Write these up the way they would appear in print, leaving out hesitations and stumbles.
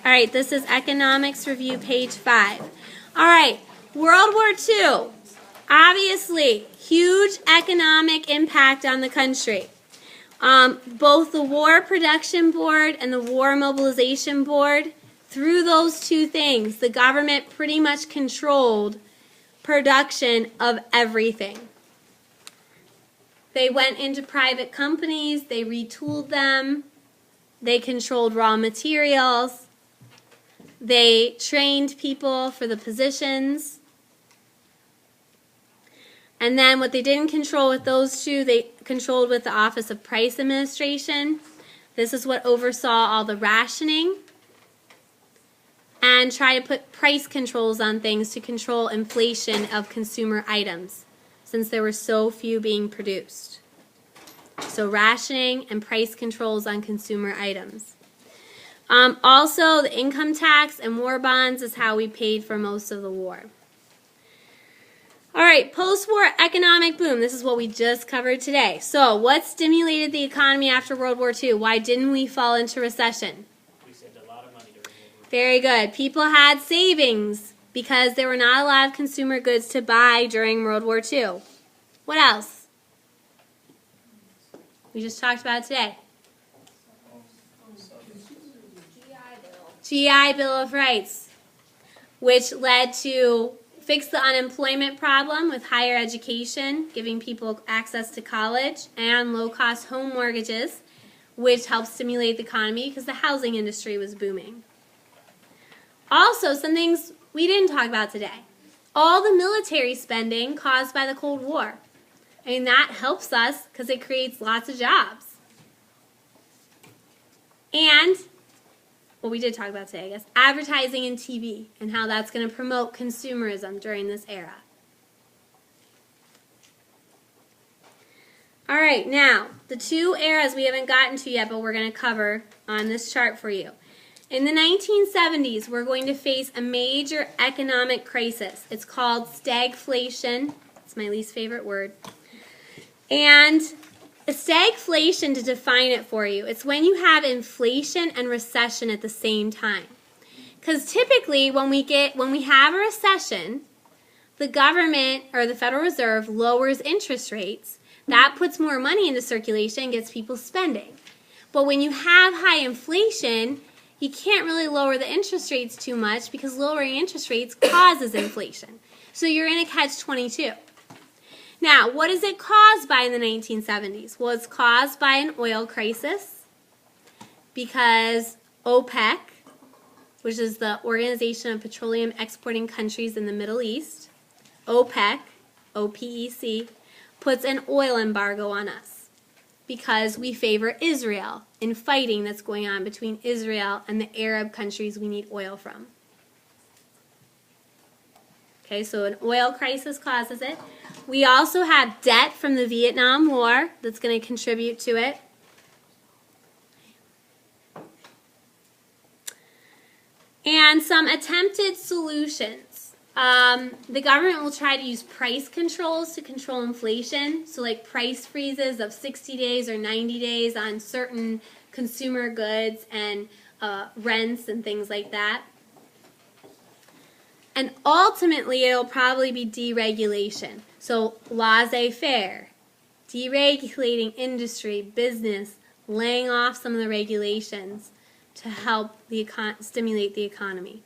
All right, this is Economics Review, page 5. All right, World War II. Obviously, huge economic impact on the country. Both the War Production Board and the War Mobilization Board, through those two things, the government pretty much controlled production of everything. They went into private companies, they retooled them, they controlled raw materials, they trained people for the positions. And then what they didn't control with those two, they controlled with the Office of Price Administration. This is what oversaw all the rationing and try to put price controls on things to control inflation of consumer items since there were so few being produced. So rationing and price controls on consumer items. Also, the income tax and war bonds is how we paid for most of the war. All right, post-war economic boom. This is what we just covered today. So what stimulated the economy after World War II? Why didn't we fall into recession? We saved a lot of money during World War II. Very good. People had savings because there were not a lot of consumer goods to buy during World War II. What else? We just talked about it today. GI Bill of Rights, which led to fix the unemployment problem with higher education, giving people access to college, and low-cost home mortgages, which helped stimulate the economy because the housing industry was booming. Also, some things we didn't talk about today. All the military spending caused by the Cold War. I mean, that helps us because it creates lots of jobs. And what we did talk about today, I guess, advertising and TV and how that's going to promote consumerism during this era. All right, now, the two eras we haven't gotten to yet, but we're going to cover on this chart for you. In the 1970s, we're going to face a major economic crisis. It's called stagflation. It's my least favorite word. And stagflation, to define it for you, it's when you have inflation and recession at the same time. Because typically when we have a recession, the government or the Federal Reserve lowers interest rates. That puts more money into circulation and gets people spending. But when you have high inflation, you can't really lower the interest rates too much because lowering interest rates causes inflation. So you're in a catch-22. Now, what is it caused by in the 1970s? Well, it's caused by an oil crisis because OPEC, which is the Organization of Petroleum Exporting Countries in the Middle East, OPEC, OPEC, puts an oil embargo on us because we favor Israel in fighting that's going on between Israel and the Arab countries we need oil from. Okay, so an oil crisis causes it. We also have debt from the Vietnam War that's going to contribute to it. And some attempted solutions. The government will try to use price controls to control inflation. So like price freezes of 60 days or 90 days on certain consumer goods and rents and things like that. And ultimately, it'll probably be deregulation. So laissez-faire, deregulating industry, business, laying off some of the regulations to help stimulate the economy.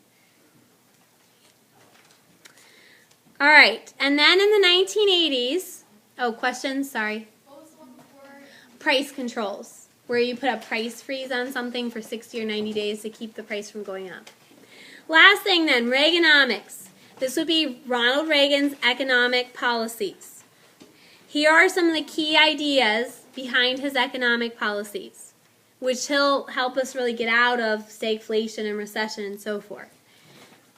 All right, and then in the 1980s, oh, questions? Sorry. What was the one before? Price controls, where you put a price freeze on something for 60 or 90 days to keep the price from going up. Last thing then, Reaganomics. This would be Ronald Reagan's economic policies. Here are some of the key ideas behind his economic policies, which he'll help us really get out of stagflation and recession and so forth.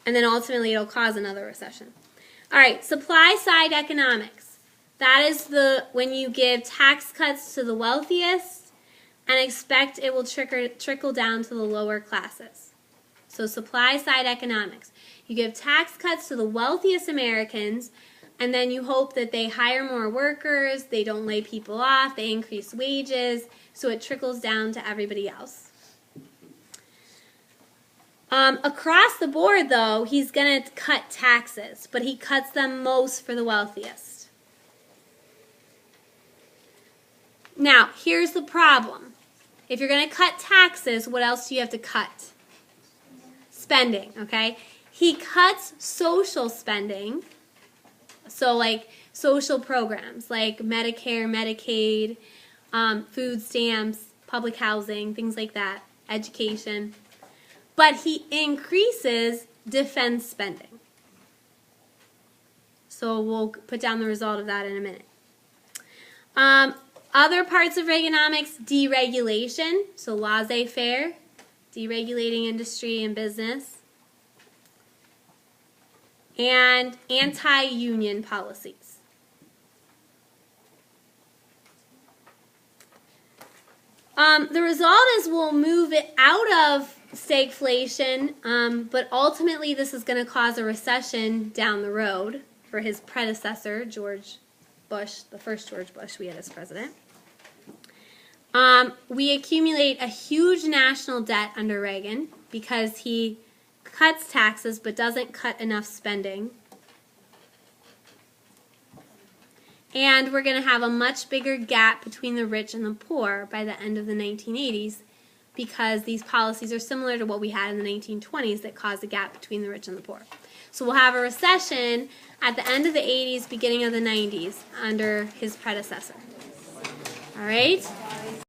And then ultimately it'll cause another recession. All right, supply side economics. That is when you give tax cuts to the wealthiest and expect it will trickle down to the lower classes. So supply side economics. You give tax cuts to the wealthiest Americans, and then you hope that they hire more workers, they don't lay people off, they increase wages, so it trickles down to everybody else. Across the board, though, he's going to cut taxes, but he cuts them most for the wealthiest. Now, here's the problem. If you're going to cut taxes, what else do you have to cut? Spending, okay? He cuts social spending, so like social programs like Medicare, Medicaid, food stamps, public housing, things like that, education. But he increases defense spending. So we'll put down the result of that in a minute. Other parts of Reaganomics, deregulation, so laissez-faire, deregulating industry and business, and anti-union policies. The result is we'll move it out of stagflation, but ultimately this is going to cause a recession down the road for his predecessor, George Bush, the first George Bush we had as president. We accumulate a huge national debt under Reagan because he cuts taxes but doesn't cut enough spending. And we're going to have a much bigger gap between the rich and the poor by the end of the 1980s because these policies are similar to what we had in the 1920s that caused a gap between the rich and the poor. So we'll have a recession at the end of the 80s, beginning of the 90s under his predecessor. All right?